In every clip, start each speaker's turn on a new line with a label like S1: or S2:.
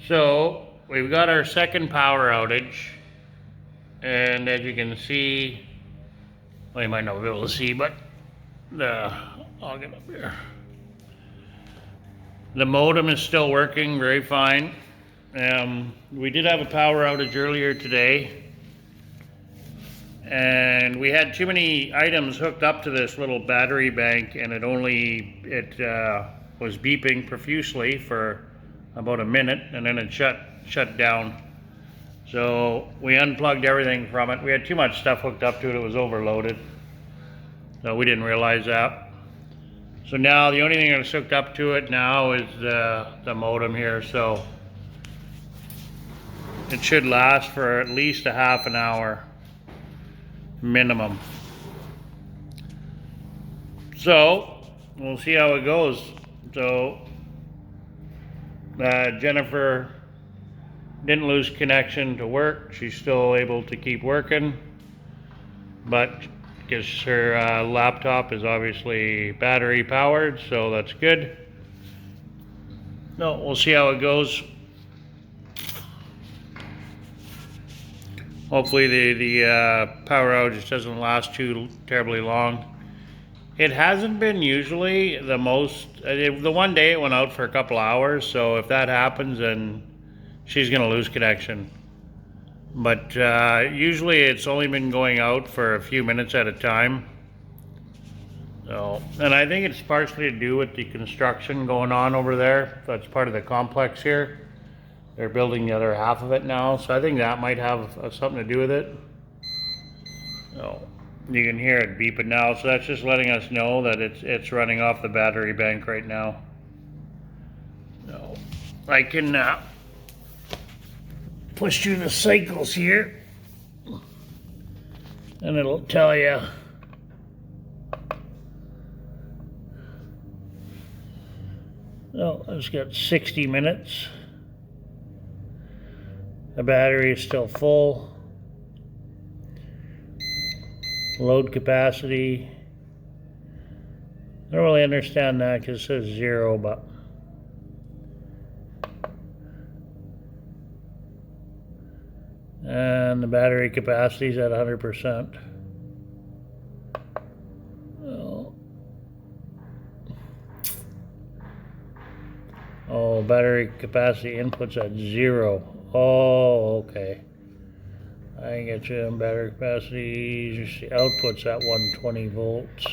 S1: So we've got our second power outage, and as you can see, well, you might not be able to see, but I'll get up here. The modem is still working very fine. We did have a power outage earlier today, and we had too many items hooked up to this little battery bank, and it was beeping profusely for about a minute, and then it shut down. So we unplugged everything from it. We had too much stuff hooked up to it. It was overloaded. So we didn't realize that. So now the only thing that's hooked up to it now is the modem here. So it should last for at least a half an hour minimum. So we'll see how it goes. So Jennifer didn't lose connection to work. She's still able to keep working, but because her laptop is obviously battery powered, so that's good. No, we'll see how it goes. Hopefully the power outage doesn't last too terribly long. It hasn't been usually the one day it went out for a couple hours, so if that happens, then she's gonna lose connection. But usually it's only been going out for a few minutes at a time. So, and I think it's partially to do with the construction going on over there. That's part of the complex here. They're building the other half of it now, so I think that might have something to do with it. So you can hear it beeping now, so that's just letting us know that it's running off the battery bank right now. So I can push through the cycles here, and it'll tell you. Oh, it's got 60 minutes. The battery is still full. Load capacity. I don't really understand that because it says 0, but and the battery capacity is at 100%. Oh, battery capacity input's at 0. Oh, okay. I get you. Battery capacity, output's at 120 volts.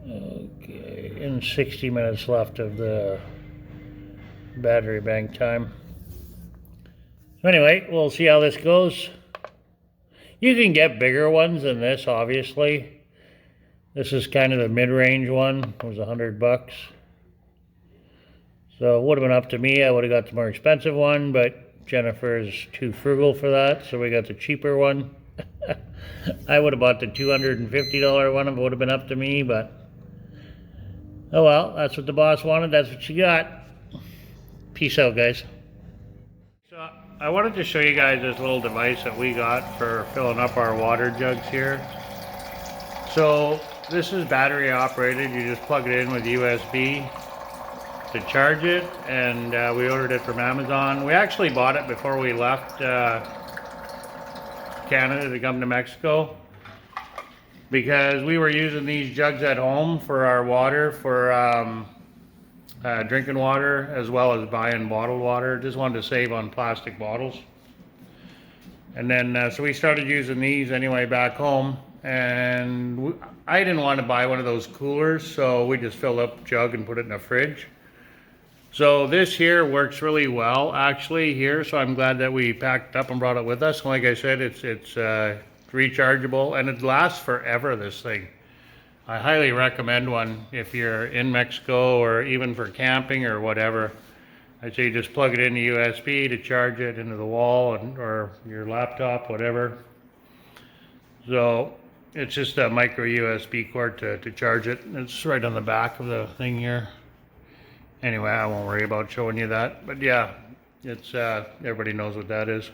S1: Okay, and 60 minutes left of the battery bank time. Anyway, we'll see how this goes. You can get bigger ones than this, obviously. This is kind of the mid-range one. It was $100. So it would have been up to me. I would have got the more expensive one, but Jennifer is too frugal for that, so we got the cheaper one. I would have bought the $250 one if it would have been up to me, but oh well, that's what the boss wanted. That's what you got. Peace out, guys. So I wanted to show you guys this little device that we got for filling up our water jugs here. So this is battery operated. You just plug it in with USB to charge it, and we ordered it from Amazon. We actually bought it before we left Canada to come to Mexico, because we were using these jugs at home for our water, for drinking water, as well as buying bottled water. Just wanted to save on plastic bottles. And then so we started using these anyway back home, and I didn't want to buy one of those coolers, so we just filled up a jug and put it in the fridge. So this here works really well actually here, so I'm glad that we packed up and brought it with us. Like I said, it's rechargeable, and it lasts forever, this thing. I highly recommend one if you're in Mexico, or even for camping or whatever. I'd say just plug it into USB to charge it into the wall, or your laptop, whatever. So it's just a micro USB cord to charge it. It's right on the back of the thing here. Anyway, I won't worry about showing you that, but yeah, it's everybody knows what that is.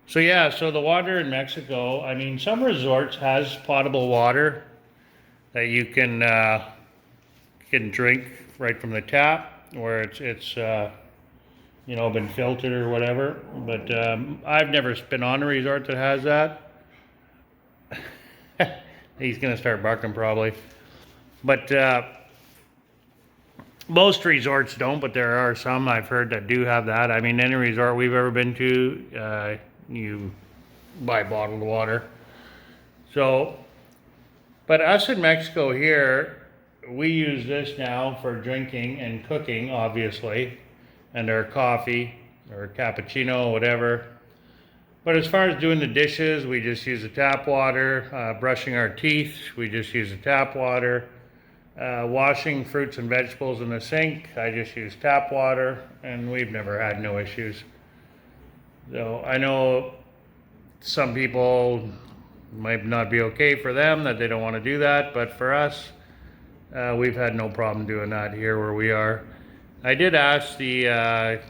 S1: So yeah, so the water in Mexico, I mean, some resorts has potable water that you can drink right from the tap, where it's been filtered or whatever. But I've never been on a resort that has that. He's gonna start barking probably. But most resorts don't, but there are some I've heard that do have that. I mean, any resort we've ever been to, you buy bottled water. So, but us in Mexico here, we use this now for drinking and cooking, obviously, and our coffee or cappuccino, whatever. But as far as doing the dishes, we just use the tap water. Brushing our teeth, we just use the tap water. Washing fruits and vegetables in the sink, I just use tap water, and we've never had no issues. So I know some people might not be okay for them, that they don't want to do that, but for us, we've had no problem doing that here where we are. I did ask the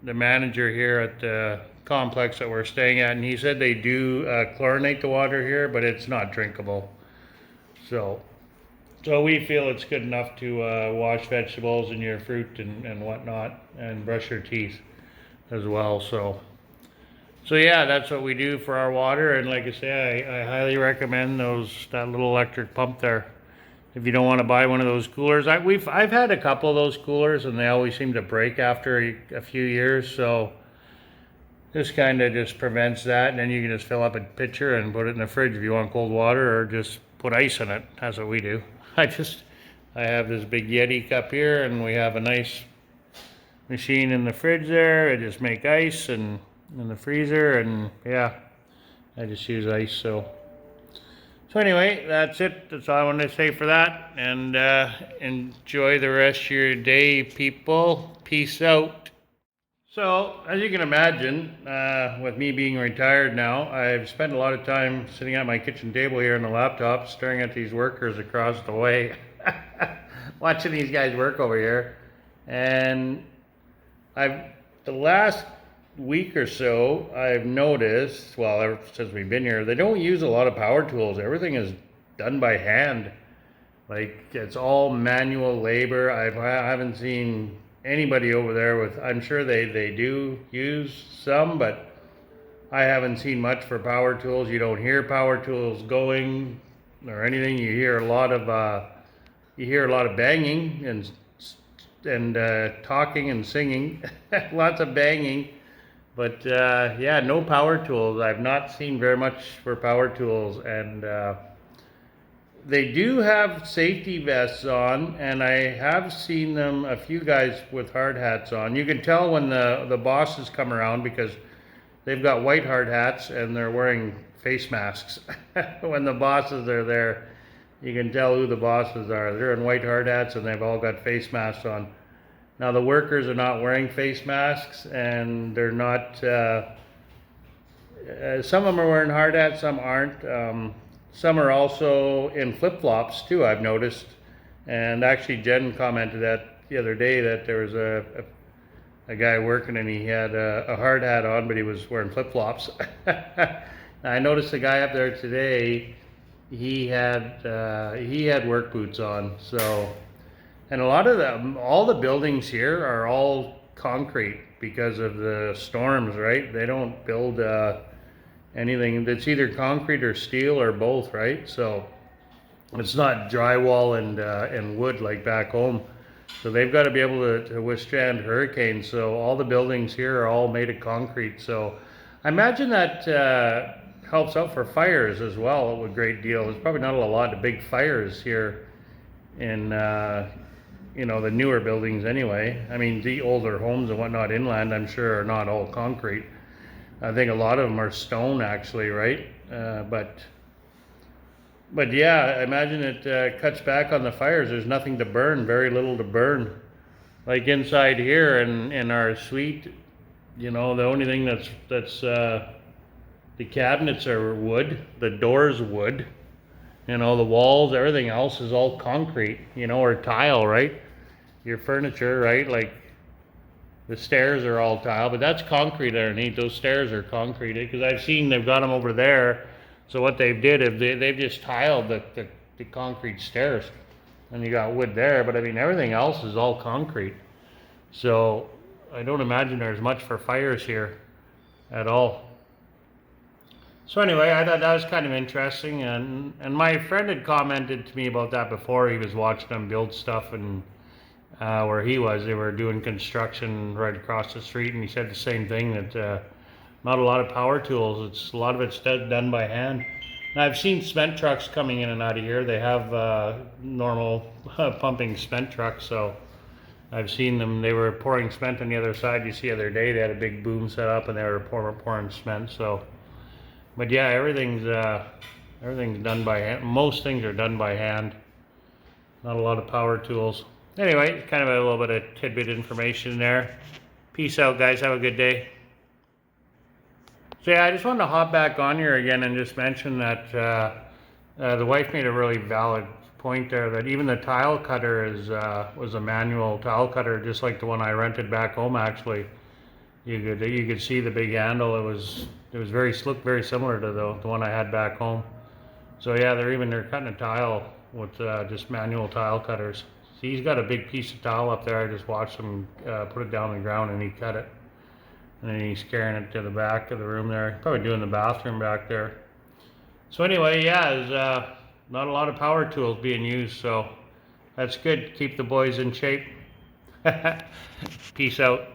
S1: manager here at the complex that we're staying at, and he said they do chlorinate the water here, but it's not drinkable. So we feel it's good enough to wash vegetables and your fruit and whatnot, and brush your teeth as well. So yeah, that's what we do for our water. And like I say, I highly recommend that little electric pump there. If you don't want to buy one of those coolers, I've had a couple of those coolers, and they always seem to break after a few years. So this kind of just prevents that, and then you can just fill up a pitcher and put it in the fridge if you want cold water, or just put ice in it. That's what we do. I have this big Yeti cup here, and we have a nice machine in the fridge there. I just make ice and in the freezer, and yeah, I just use ice. So anyway, that's it. That's all I wanted to say for that. And enjoy the rest of your day, people. Peace out. So, as you can imagine, with me being retired now, I've spent a lot of time sitting at my kitchen table here on the laptop, staring at these workers across the way, watching these guys work over here. And the last week or so, I've noticed, well, ever since we've been here, they don't use a lot of power tools. Everything is done by hand. Like, it's all manual labor. I haven't seen anybody over there with, I'm sure they do use some, but I haven't seen much for power tools. You don't hear power tools going or anything. You hear a lot of banging and talking and singing, lots of banging, but yeah, no power tools. I've not seen very much for power tools, and they do have safety vests on, and I have seen them, a few guys with hard hats on. You can tell when the bosses come around, because they've got white hard hats and they're wearing face masks. When the bosses are there, you can tell who the bosses are. They're in white hard hats and they've all got face masks on. Now the workers are not wearing face masks, and they're not, some of them are wearing hard hats, some aren't. Some are also in flip-flops too, I've noticed. And actually Jen commented that the other day, that there was a guy working and he had a hard hat on, but he was wearing flip-flops. I noticed the guy up there today, he had work boots on. So, and a lot of them, all the buildings here are all concrete because of the storms, right? They don't build anything that's either concrete or steel or both, right? So it's not drywall and wood like back home. So they've got to be able to withstand hurricanes. So all the buildings here are all made of concrete. So I imagine that helps out for fires as well a great deal. There's probably not a lot of big fires here in the newer buildings anyway. I mean, the older homes and whatnot inland, I'm sure, are not all concrete. I think a lot of them are stone, actually, right? But yeah, I imagine it cuts back on the fires. There's nothing to burn, very little to burn. Like inside here in our suite, the only thing that's the cabinets are wood, the doors wood, the walls, everything else is all concrete, or tile, right? Your furniture, right? Like, the stairs are all tile, but that's concrete underneath. Those stairs are concrete, because I've seen they've got them over there. So what they've did is they've just tiled the concrete stairs, and you got wood there. But I mean, everything else is all concrete. So I don't imagine there's much for fires here at all. So anyway, I thought that was kind of interesting, and my friend had commented to me about that before. He was watching them build stuff, and where he was, they were doing construction right across the street, and he said the same thing, that not a lot of power tools. It's a lot of it's done by hand. And I've seen cement trucks coming in and out of here. They have normal pumping cement trucks, so I've seen them. They were pouring cement on the other side. You see the other day they had a big boom set up and they were pouring cement. So, but yeah, everything's done by hand. Most things are done by hand. Not a lot of power tools. Anyway, kind of a little bit of tidbit information there. Peace out, guys. Have a good day. So yeah, I just wanted to hop back on here again and just mention that the wife made a really valid point there, that even the tile cutter was a manual tile cutter, just like the one I rented back home. Actually, you could see the big handle. It looked very similar to the one I had back home. So yeah, they're cutting a tile with just manual tile cutters. See, he's got a big piece of tile up there. I just watched him put it down on the ground and he cut it. And then he's carrying it to the back of the room there. Probably doing the bathroom back there. So anyway, yeah, there's not a lot of power tools being used, so that's good. Keep the boys in shape. Peace out.